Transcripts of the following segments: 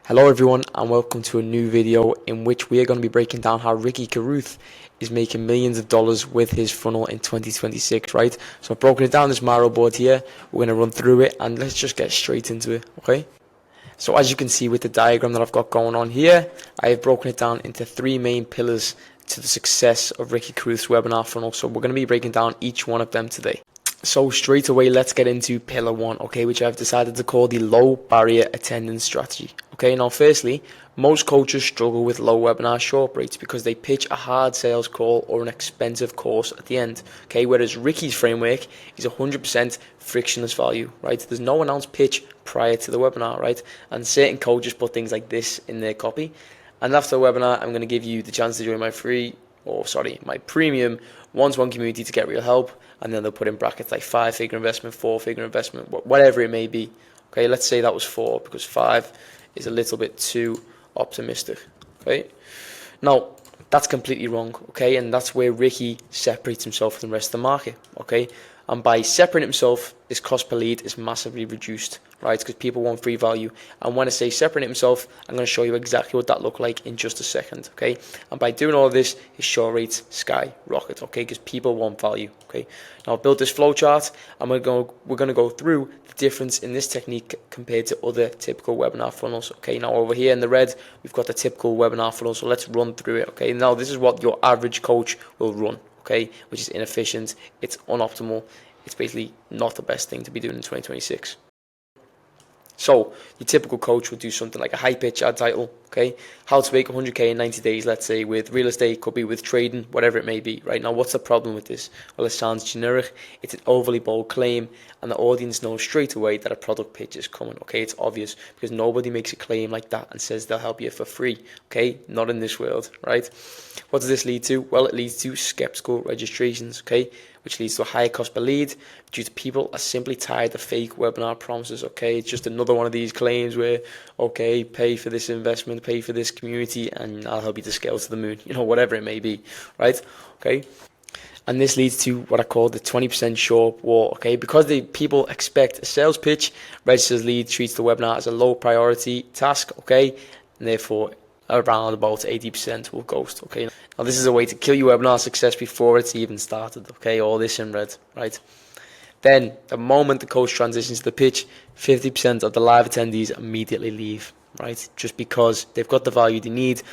Hello everyone and welcome to a new video in which we are going to be breaking down how Ricky Carruth is making millions of dollars with his funnel in 2026, right? So I've broken it down this Miro board here. We're going to run through it and let's just get straight into it, okay? So as you can see with the diagram that I've got going on here, I have broken it down into three main pillars to the success of Ricky Carruth's webinar funnel. So we're going to be breaking down each one of them today. So straight away, let's get into pillar one, okay, which I've decided to call the low barrier attendance strategy. Okay, now firstly, most coaches struggle with low webinar short rates because they pitch a hard sales call or an expensive course at the end. Okay, whereas Ricky's framework is 100% frictionless value, right? There's no announced pitch prior to the webinar, right? And certain coaches put things like this in their copy. And after the webinar, I'm going to give you the chance to join my my premium one-to-one community to get real help, and then they'll put in brackets like 5-figure investment, 4-figure investment, whatever it may be. Okay, let's say that was 4 because 5 is a little bit too optimistic. Okay, now that's completely wrong. Okay, and that's where Ricky separates himself from the rest of the market. Okay, and by separating himself, his cost per lead is massively reduced, right? Because people want free value. And when I say separate himself, I'm going to show you exactly what that looked like in just a second, okay? And by doing all of this, his short rates skyrocket, okay? Because people want value, okay? Now I've built this flow chart, and we're going to go through the difference in this technique compared to other typical webinar funnels, okay? Now over here in the red, we've got the typical webinar funnel, so let's run through it, okay? Now this is what your average coach will run, okay? Which is inefficient, it's unoptimal, it's basically not the best thing to be doing in 2026. So your typical coach would do something like a high pitch ad title, okay? How to make 100K in 90 days, let's say, with real estate, could be with trading, whatever it may be, right? Now, what's the problem with this? Well, it sounds generic, it's an overly bold claim, and the audience knows straight away that a product pitch is coming, okay? It's obvious, because nobody makes a claim like that and says they'll help you for free, okay? Not in this world, right? What does this lead to? Well, it leads to skeptical registrations, okay? Which leads to a higher cost per lead due to people are simply tired of fake webinar promises, okay? It's just another one of these claims where, okay, pay for this investment, pay for this community, and I'll help you to scale to the moon, whatever it may be, right? Okay? And this leads to what I call the 20% short war, okay? Because the people expect a sales pitch, registers lead treats the webinar as a low priority task, okay? And therefore, around about 80% will ghost, okay? Now this is a way to kill your webinar success before it's even started, okay? All this in red, right? Then, the moment the coach transitions to the pitch, 50% of the live attendees immediately leave, right? Just because they've got the value they need.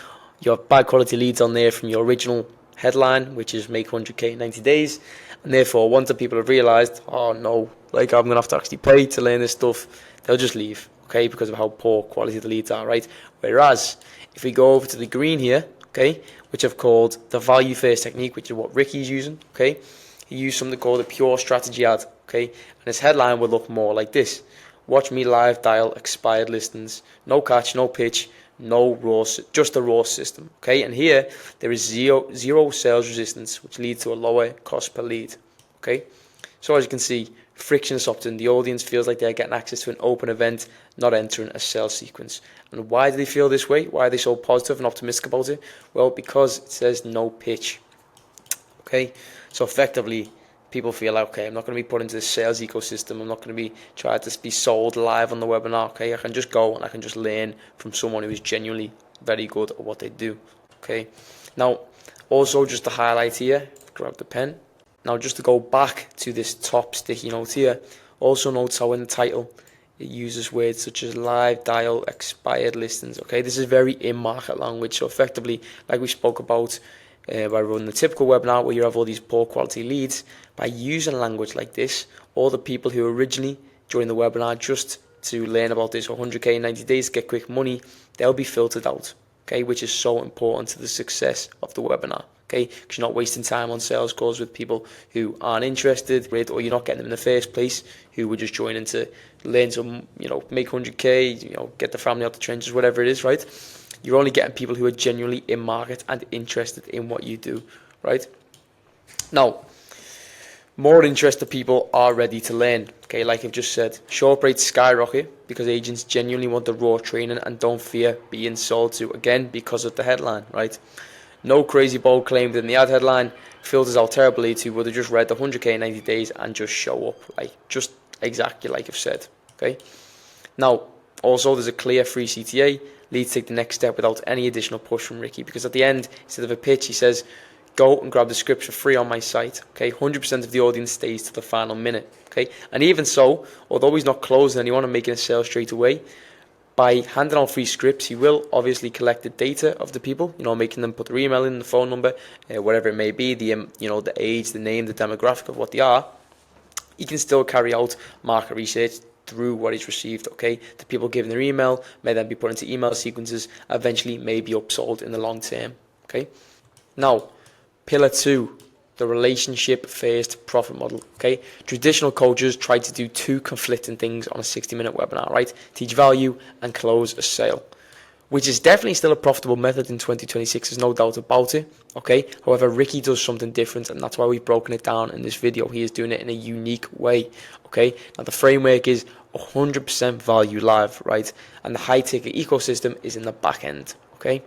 You have bad quality leads on there from your original headline, which is make 100K in 90 days. And therefore, once the people have realized, oh no, like I'm going to have to actually pay to learn this stuff, they'll just leave, okay? Because of how poor quality the leads are, right? Whereas, if we go over to the green here, okay, which I've called the value first technique, which is what Ricky's using, okay? He used something called a pure strategy ad, okay? And his headline would look more like this. Watch me live dial expired listings. No catch, no pitch, no raw, just a raw system, okay? And here, there is zero sales resistance, which leads to a lower cost per lead, okay? So as you can see, frictionless opt-in. The audience feels like they're getting access to an open event, not entering a sales sequence. And why do they feel this way? Why are they so positive and optimistic about it? Well, because it says no pitch. Okay, so effectively, people feel like, okay, I'm not going to be put into this sales ecosystem. I'm not going to be trying to be sold live on the webinar. Okay, I can just go and I can just learn from someone who is genuinely very good at what they do. Okay, now also just to highlight here, grab the pen. Now just to go back to this top sticky note here, also notice how in the title it uses words such as live dial expired listings. Okay, this is very in-market language. So effectively, like we spoke about by running the typical webinar where you have all these poor quality leads, by using language like this, all the people who originally joined the webinar just to learn about this 100K in 90 days, get quick money, they'll be filtered out, okay, which is so important to the success of the webinar. Okay, because you're not wasting time on sales calls with people who aren't interested, or you're not getting them in the first place, who were just joining to learn some, make 100K, get the family out the trenches, whatever it is, right? You're only getting people who are genuinely in market and interested in what you do, right? Now, more interested people are ready to learn, okay, like I've just said. Short rates skyrocket because agents genuinely want the raw training and don't fear being sold to, again, because of the headline, right? No crazy bold claim within the ad headline, filters out terribly to would have just read the 100K in 90 days and just show up, like just exactly like I've said, okay? Now, Also, there's a clear free CTA. Leads take the next step without any additional push from Ricky, because at the end, instead of a pitch, he says, go and grab the scripts for free on my site. Okay, 100% of the audience stays to the final minute. Okay, and even so, although he's not closing anyone and making a sale straight away, by handing out free scripts, he will obviously collect the data of the people, making them put their email in, the phone number, whatever it may be, the age, the name, the demographic of what they are. He can still carry out market research through what he's received. Okay, the people giving their email may then be put into email sequences, eventually may be upsold in the long term. Okay, now pillar 2, the relationship first profit model. Okay, traditional coaches try to do 2 conflicting things on a 60-minute webinar, right? Teach value and close a sale, which is definitely still a profitable method in 2026, there's no doubt about it. Okay, however, Ricky does something different, and that's why we've broken it down in this video. He is doing it in a unique way. Okay, now the framework is 100% value live, right? And the high ticket ecosystem is in the back end. Okay,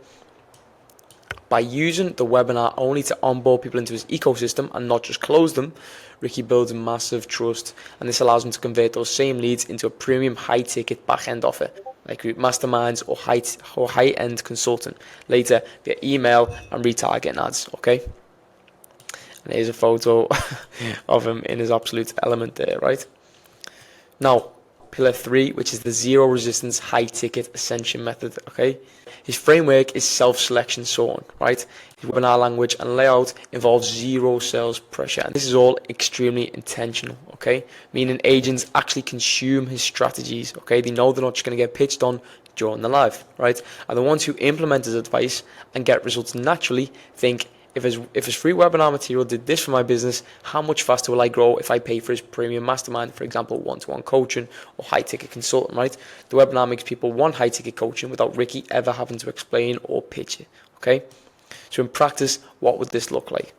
by using the webinar only to onboard people into his ecosystem and not just close them, Ricky builds massive trust, and this allows him to convert those same leads into a premium high ticket back end offer, like masterminds or high-end consultant later via email and retargeting ads. Okay, and here's a photo of him in his absolute element there, right? Now, pillar 3, which is the zero resistance high ticket ascension method. Okay, his framework is self-selection sorting, right? His webinar language and layout involves zero sales pressure, and this is all extremely intentional. Okay, meaning agents actually consume his strategies. Okay, they know they're not just going to get pitched on during the live, right? And the ones who implement his advice and get results naturally think, if his free webinar material did this for my business, how much faster will I grow if I pay for his premium mastermind, for example, one-to-one coaching or high-ticket consultant, right? The webinar makes people want high-ticket coaching without Ricky ever having to explain or pitch it, okay? So in practice, what would this look like?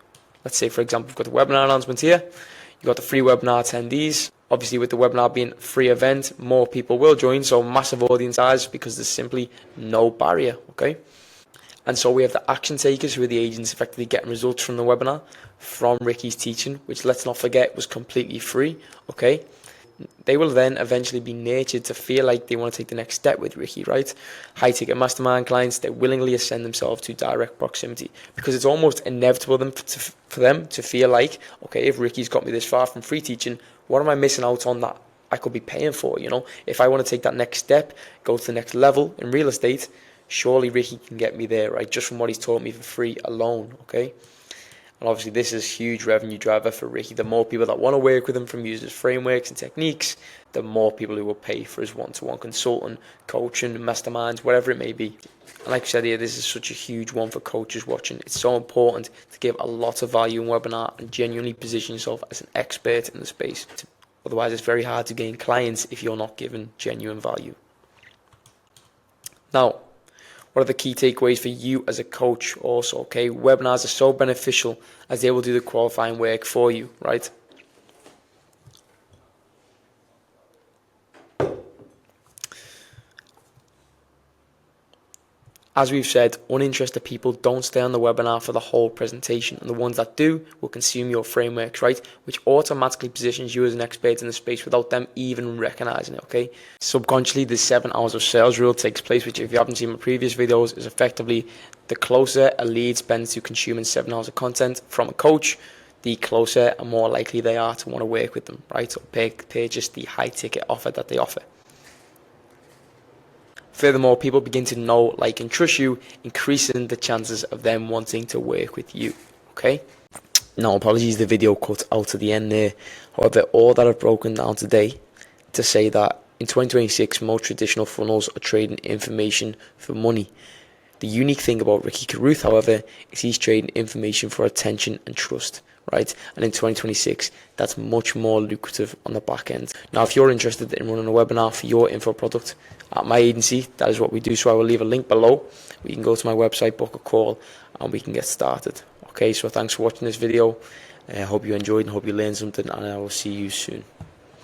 Let's say, for example, we've got the webinar announcement here. You've got the free webinar attendees. Obviously, with the webinar being a free event, more people will join, so massive audience size because there's simply no barrier, okay? And so we have the action takers, who are the agents effectively getting results from the webinar, from Ricky's teaching, which, let's not forget, was completely free, okay? They will then eventually be nurtured to feel like they want to take the next step with Ricky, right? High ticket mastermind clients, they willingly ascend themselves to direct proximity, because it's almost inevitable for them to feel like, okay, if Ricky's got me this far from free teaching, what am I missing out on that I could be paying for? If I want to take that next step, go to the next level in real estate, surely Ricky can get me there, right? Just from what he's taught me for free alone, okay? And obviously this is a huge revenue driver for Ricky. The more people that want to work with him from users frameworks and techniques, the more people who will pay for his one-to-one consulting, coaching, masterminds, whatever it may be. And like I said here, this is such a huge one for coaches watching. It's so important to give a lot of value in webinar and genuinely position yourself as an expert in the space. Otherwise, it's very hard to gain clients if you're not giving genuine value. Now, what are the key takeaways for you as a coach also? Okay, webinars are so beneficial as they will do the qualifying work for you, right? As we've said, uninterested people don't stay on the webinar for the whole presentation, and the ones that do will consume your frameworks, right? Which automatically positions you as an expert in the space without them even recognizing it, okay? Subconsciously, the 7 hours of sales rule takes place, which, if you haven't seen my previous videos, is effectively the closer a lead spends to consuming 7 hours of content from a coach, the closer and more likely they are to want to work with them, right? Or purchase the high ticket offer that they offer. Furthermore, people begin to know, like, and trust you, increasing the chances of them wanting to work with you, okay? Now, apologies, the video cut out at the end there. However, all that I've broken down today to say that in 2026, most traditional funnels are trading information for money. The unique thing about Ricky Carruth, however, is he's trading information for attention and trust, right? And in 2026, that's much more lucrative on the back end. Now, if you're interested in running a webinar for your info product at my agency, that is what we do. So I will leave a link below. We can go to my website, book a call, and we can get started. Okay, so thanks for watching this video. I hope you enjoyed and hope you learned something, and I will see you soon.